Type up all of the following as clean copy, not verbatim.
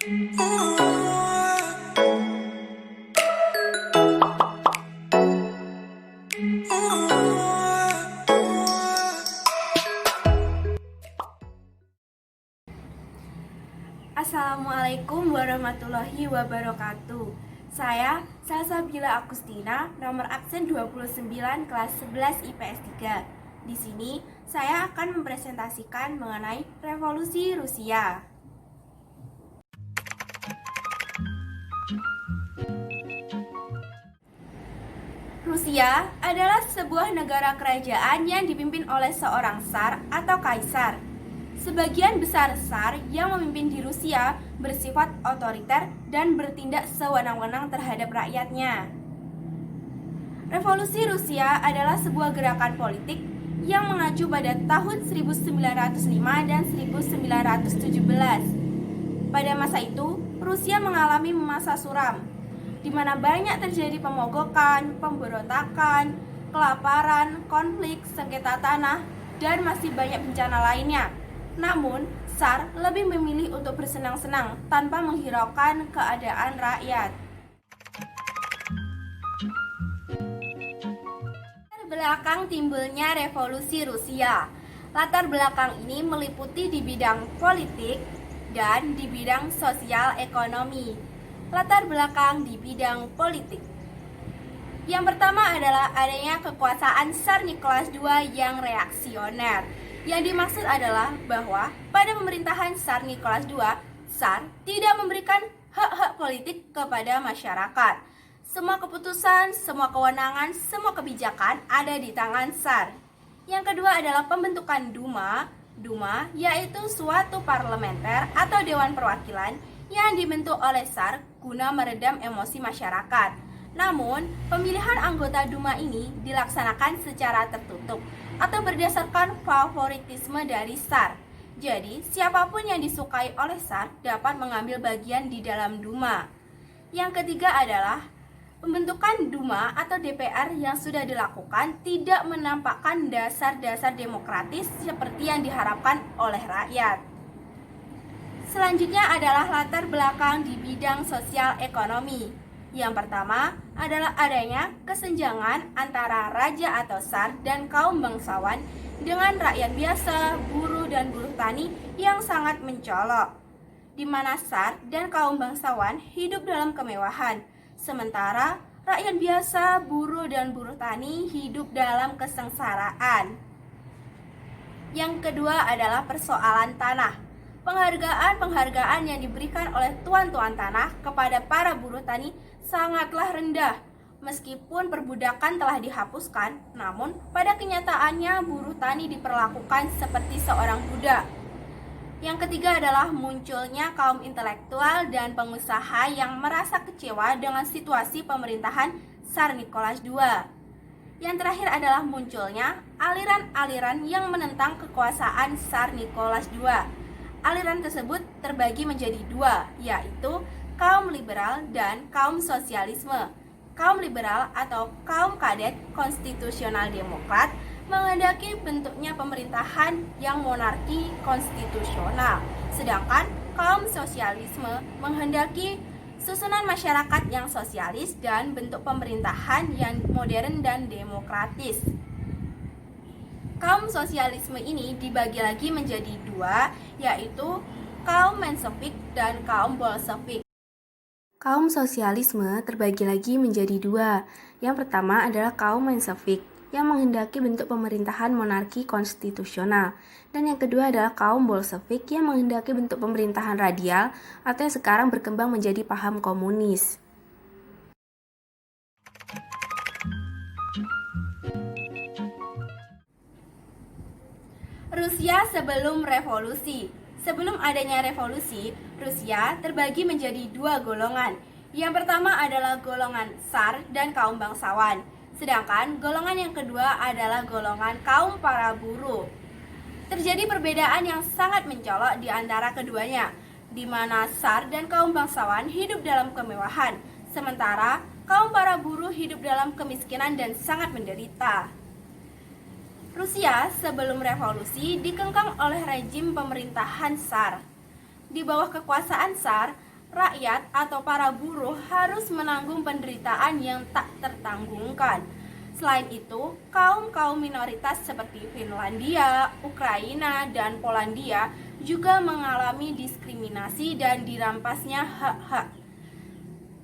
Assalamualaikum warahmatullahi wabarakatuh. Saya Salsabila Agustina, nomor absen 29 kelas 11 IPS 3. Di sini saya akan mempresentasikan mengenai Revolusi Rusia. Rusia adalah sebuah negara kerajaan yang dipimpin oleh seorang tsar atau kaisar. Sebagian besar tsar yang memimpin di Rusia bersifat otoriter dan bertindak sewenang-wenang terhadap rakyatnya. Revolusi Rusia adalah sebuah gerakan politik yang mengacu pada tahun 1905 dan 1917. Pada masa itu, Rusia mengalami masa suram, di mana banyak terjadi pemogokan, pemberontakan, kelaparan, konflik, sengketa tanah, dan masih banyak bencana lainnya. Namun, tsar lebih memilih untuk bersenang-senang tanpa menghiraukan keadaan rakyat. Latar belakang timbulnya Revolusi Rusia. Latar belakang ini meliputi di bidang politik dan di bidang sosial ekonomi. Latar belakang di bidang politik. Yang pertama adalah adanya kekuasaan Tsar Nicholas II yang reaksioner. Yang dimaksud adalah bahwa pada pemerintahan Tsar Nicholas II, Tsar tidak memberikan hak-hak politik kepada masyarakat. Semua keputusan, semua kewenangan, semua kebijakan ada di tangan Tsar. Yang kedua adalah pembentukan Duma. Duma yaitu suatu parlementer atau dewan perwakilan yang dibentuk oleh Tsar guna meredam emosi masyarakat. Namun, pemilihan anggota Duma ini dilaksanakan secara tertutup atau berdasarkan favoritisme dari Tsar. Jadi, siapapun yang disukai oleh Tsar dapat mengambil bagian di dalam Duma. Yang ketiga adalah pembentukan Duma atau DPR yang sudah dilakukan tidak menampakkan dasar-dasar demokratis seperti yang diharapkan oleh rakyat. Selanjutnya adalah latar belakang di bidang sosial ekonomi. Yang pertama adalah adanya kesenjangan antara raja atau tsar dan kaum bangsawan dengan rakyat biasa, buruh dan buruh tani yang sangat mencolok, di mana tsar dan kaum bangsawan hidup dalam kemewahan, sementara rakyat biasa, buruh dan buruh tani hidup dalam kesengsaraan. Yang kedua adalah persoalan tanah. Penghargaan yang diberikan oleh tuan-tuan tanah kepada para buruh tani sangatlah rendah. Meskipun perbudakan telah dihapuskan, namun pada kenyataannya buruh tani diperlakukan seperti seorang budak. Yang ketiga adalah munculnya kaum intelektual dan pengusaha yang merasa kecewa dengan situasi pemerintahan Tsar Nicholas II. Yang terakhir adalah munculnya aliran-aliran yang menentang kekuasaan Tsar Nicholas II. Aliran tersebut terbagi menjadi dua, yaitu kaum liberal dan kaum sosialisme. Kaum liberal atau kaum kadet konstitusional demokrat menghendaki bentuknya pemerintahan yang monarki konstitusional, sedangkan kaum sosialisme menghendaki susunan masyarakat yang sosialis dan bentuk pemerintahan yang modern dan demokratis. Kaum sosialisme ini dibagi lagi menjadi dua, yaitu kaum Menshevik dan kaum Bolshevik. Kaum sosialisme terbagi lagi menjadi dua. Yang pertama adalah kaum Menshevik yang menghendaki bentuk pemerintahan monarki konstitusional, dan yang kedua adalah kaum Bolshevik yang menghendaki bentuk pemerintahan radial atau yang sekarang berkembang menjadi paham komunis. Rusia sebelum revolusi. Sebelum adanya revolusi, Rusia terbagi menjadi dua golongan. Yang pertama adalah golongan tsar dan kaum bangsawan. Sedangkan golongan yang kedua adalah golongan kaum para buruh. Terjadi perbedaan yang sangat mencolok di antara keduanya, di mana tsar dan kaum bangsawan hidup dalam kemewahan, sementara kaum para buruh hidup dalam kemiskinan dan sangat menderita. Rusia sebelum revolusi dikengkang oleh rejim pemerintahan Tsar. Di bawah kekuasaan Tsar, rakyat atau para buruh harus menanggung penderitaan yang tak tertanggungkan. Selain itu, kaum-kaum minoritas seperti Finlandia, Ukraina, dan Polandia juga mengalami diskriminasi dan dirampasnya hak-hak.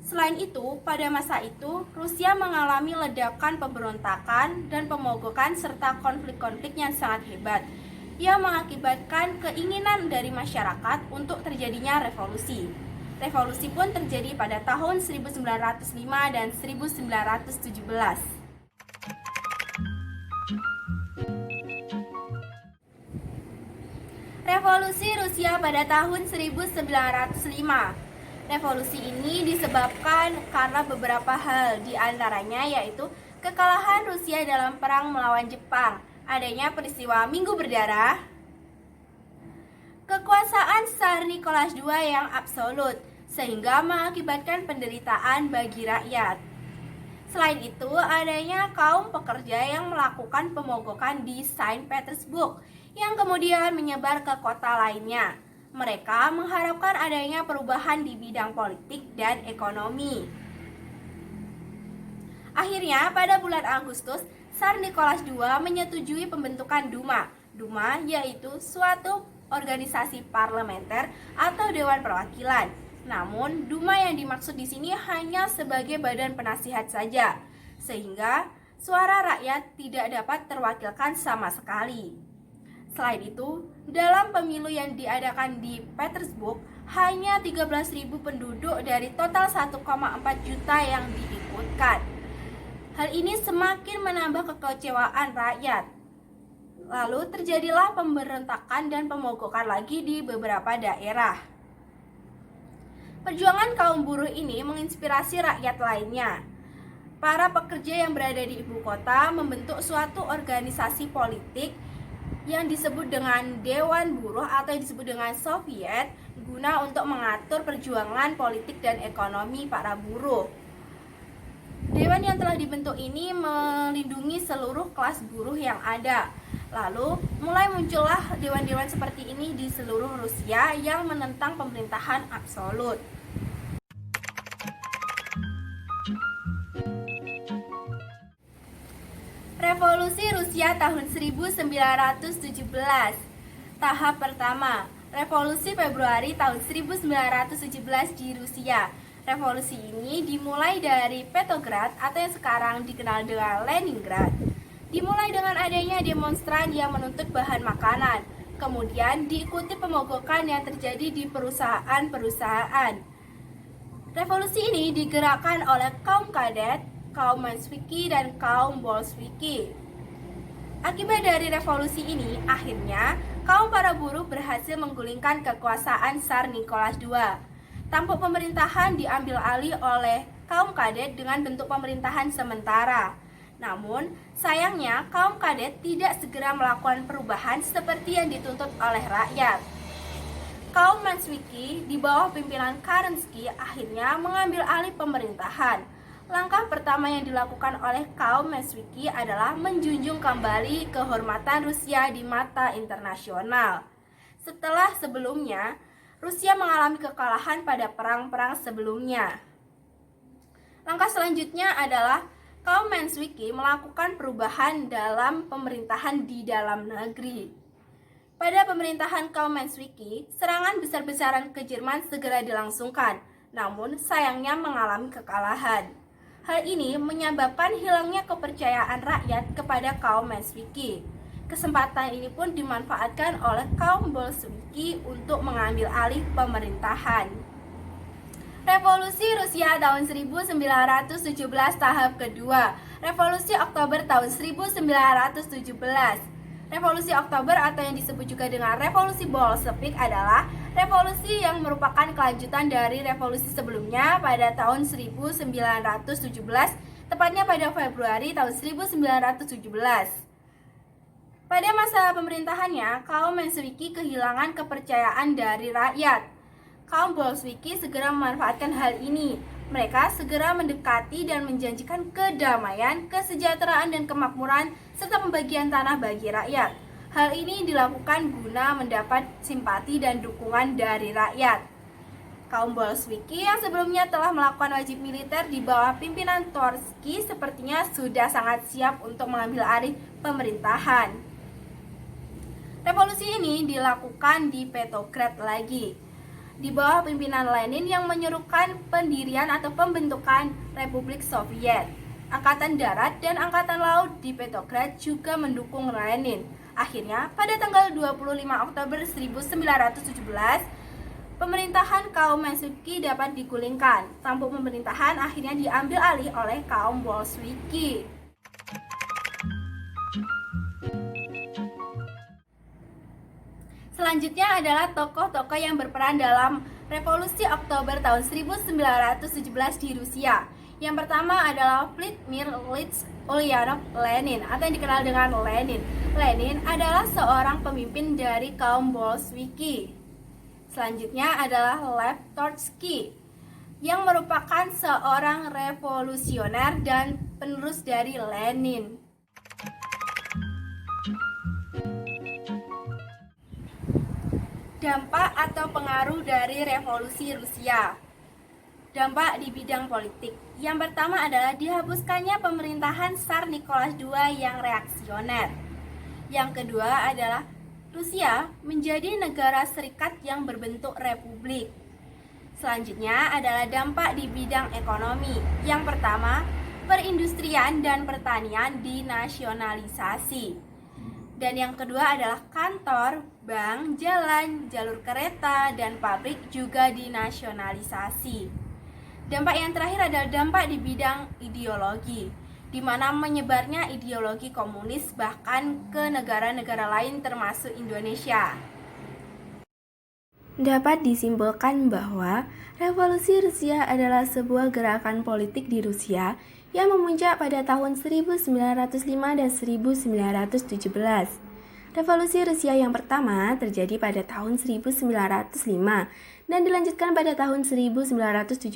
Selain itu, pada masa itu, Rusia mengalami ledakan pemberontakan dan pemogokan serta konflik-konflik yang sangat hebat yang mengakibatkan keinginan dari masyarakat untuk terjadinya revolusi. Revolusi pun terjadi pada tahun 1905 dan 1917. Revolusi Rusia pada tahun 1905. Revolusi ini disebabkan karena beberapa hal, di antaranya yaitu kekalahan Rusia dalam perang melawan Jepang, adanya peristiwa Minggu Berdarah, kekuasaan Tsar Nicholas II yang absolut, sehingga mengakibatkan penderitaan bagi rakyat. Selain itu, adanya kaum pekerja yang melakukan pemogokan di Saint Petersburg, yang kemudian menyebar ke kota lainnya. Mereka mengharapkan adanya perubahan di bidang politik dan ekonomi. Akhirnya, pada bulan Agustus, Tsar Nicholas II menyetujui pembentukan Duma. Duma yaitu suatu organisasi parlementer atau dewan perwakilan. Namun, Duma yang dimaksud di sini hanya sebagai badan penasihat saja, sehingga suara rakyat tidak dapat terwakilkan sama sekali. Selain itu, dalam pemilu yang diadakan di Petersburg, hanya 13.000 penduduk dari total 1,4 juta yang diikutkan. Hal ini semakin menambah kekecewaan rakyat. Lalu terjadilah pemberontakan dan pemogokan lagi di beberapa daerah. Perjuangan kaum buruh ini menginspirasi rakyat lainnya. Para pekerja yang berada di ibu kota membentuk suatu organisasi politik yang disebut dengan Dewan Buruh atau yang disebut dengan Soviet, guna untuk mengatur perjuangan politik dan ekonomi para buruh. Dewan yang telah dibentuk ini melindungi seluruh kelas buruh yang ada. Lalu mulai muncullah dewan-dewan seperti ini di seluruh Rusia yang menentang pemerintahan absolut. Revolusi Rusia tahun 1917. Tahap pertama, Revolusi Februari tahun 1917 di Rusia. Revolusi ini dimulai dari Petrograd atau yang sekarang dikenal dengan Leningrad. Dimulai dengan adanya demonstran yang menuntut bahan makanan. Kemudian diikuti pemogokan yang terjadi di perusahaan-perusahaan. Revolusi ini digerakkan oleh kaum kadet, kaum Mensheviki, dan kaum Bolsheviki. Akibat dari revolusi ini, akhirnya kaum para buruh berhasil menggulingkan kekuasaan Tsar Nicholas II. Tampuk pemerintahan diambil alih oleh kaum kadet dengan bentuk pemerintahan sementara. Namun, sayangnya kaum kadet tidak segera melakukan perubahan seperti yang dituntut oleh rakyat. Kaum Mensheviki di bawah pimpinan Kerensky akhirnya mengambil alih pemerintahan. Langkah pertama yang dilakukan oleh kaum Mensheviki adalah menjunjung kembali kehormatan Rusia di mata internasional. Setelah sebelumnya, Rusia mengalami kekalahan pada perang-perang sebelumnya. Langkah selanjutnya adalah kaum Mensheviki melakukan perubahan dalam pemerintahan di dalam negeri. Pada pemerintahan kaum Mensheviki, serangan besar-besaran ke Jerman segera dilangsungkan, namun sayangnya mengalami kekalahan. Hal ini menyebabkan hilangnya kepercayaan rakyat kepada kaum Mensheviki. Kesempatan ini pun dimanfaatkan oleh kaum Bolsheviki untuk mengambil alih pemerintahan. Revolusi Rusia tahun 1917 tahap kedua. Revolusi Oktober tahun 1917. Revolusi Oktober atau yang disebut juga dengan Revolusi Bolshevik adalah revolusi yang merupakan kelanjutan dari revolusi sebelumnya pada tahun 1917, tepatnya pada Februari tahun 1917. Pada masa pemerintahannya, kaum Mensheviki kehilangan kepercayaan dari rakyat. Kaum Bolsheviki segera memanfaatkan hal ini. Mereka segera mendekati dan menjanjikan kedamaian, kesejahteraan, dan kemakmuran, serta pembagian tanah bagi rakyat. Hal ini dilakukan guna mendapat simpati dan dukungan dari rakyat. Kaum Bolsheviki yang sebelumnya telah melakukan wajib militer di bawah pimpinan Trotsky sepertinya sudah sangat siap untuk mengambil alih pemerintahan. Revolusi ini dilakukan di Petrograd lagi, di bawah pimpinan Lenin yang menyerukan pendirian atau pembentukan Republik Soviet. Angkatan Darat dan Angkatan Laut di Petrograd juga mendukung Lenin. Akhirnya, pada tanggal 25 Oktober 1917, pemerintahan kaum Mensheviki dapat digulingkan. Tampuk pemerintahan akhirnya diambil alih oleh kaum Bolsheviki. Selanjutnya adalah tokoh-tokoh yang berperan dalam Revolusi Oktober tahun 1917 di Rusia. Yang pertama adalah Vladimir Ilyich Ulyanov Lenin atau yang dikenal dengan Lenin. Lenin adalah seorang pemimpin dari kaum Bolsheviki. Selanjutnya adalah Lev Trotsky yang merupakan seorang revolusioner dan penerus dari Lenin. Dampak atau pengaruh dari revolusi Rusia. Dampak di bidang politik. Yang pertama adalah dihapuskannya pemerintahan Tsar Nicholas II yang reaksioner. Yang kedua adalah Rusia menjadi negara serikat yang berbentuk republik. Selanjutnya adalah dampak di bidang ekonomi. Yang pertama, perindustrian dan pertanian dinasionalisasi. Dan yang kedua adalah kantor, bank, jalan, jalur kereta, dan pabrik juga dinasionalisasi. Dampak yang terakhir adalah dampak di bidang ideologi, di mana menyebarnya ideologi komunis bahkan ke negara-negara lain termasuk Indonesia. Dapat disimpulkan bahwa revolusi Rusia adalah sebuah gerakan politik di Rusia yang memuncak pada tahun 1905 dan 1917. Revolusi Rusia yang pertama terjadi pada tahun 1905 dan dilanjutkan pada tahun 1917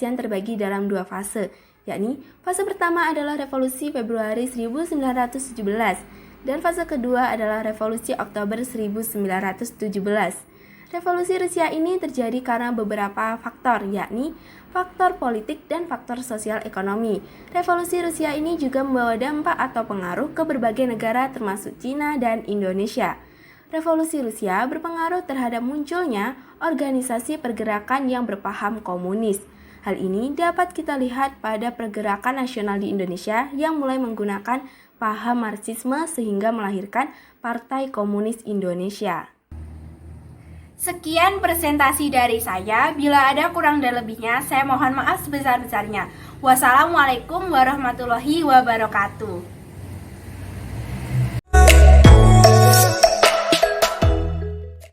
yang terbagi dalam dua fase, yakni fase pertama adalah Revolusi Februari 1917 dan fase kedua adalah Revolusi Oktober 1917. Revolusi Rusia ini terjadi karena beberapa faktor, yakni faktor politik dan faktor sosial ekonomi. Revolusi Rusia ini juga membawa dampak atau pengaruh ke berbagai negara termasuk Cina dan Indonesia. Revolusi Rusia berpengaruh terhadap munculnya organisasi pergerakan yang berpaham komunis. Hal ini dapat kita lihat pada pergerakan nasional di Indonesia yang mulai menggunakan paham Marxisme sehingga melahirkan Partai Komunis Indonesia. Sekian presentasi dari saya. Bila ada kurang dan lebihnya, saya mohon maaf sebesar-besarnya. Wassalamualaikum warahmatullahi wabarakatuh.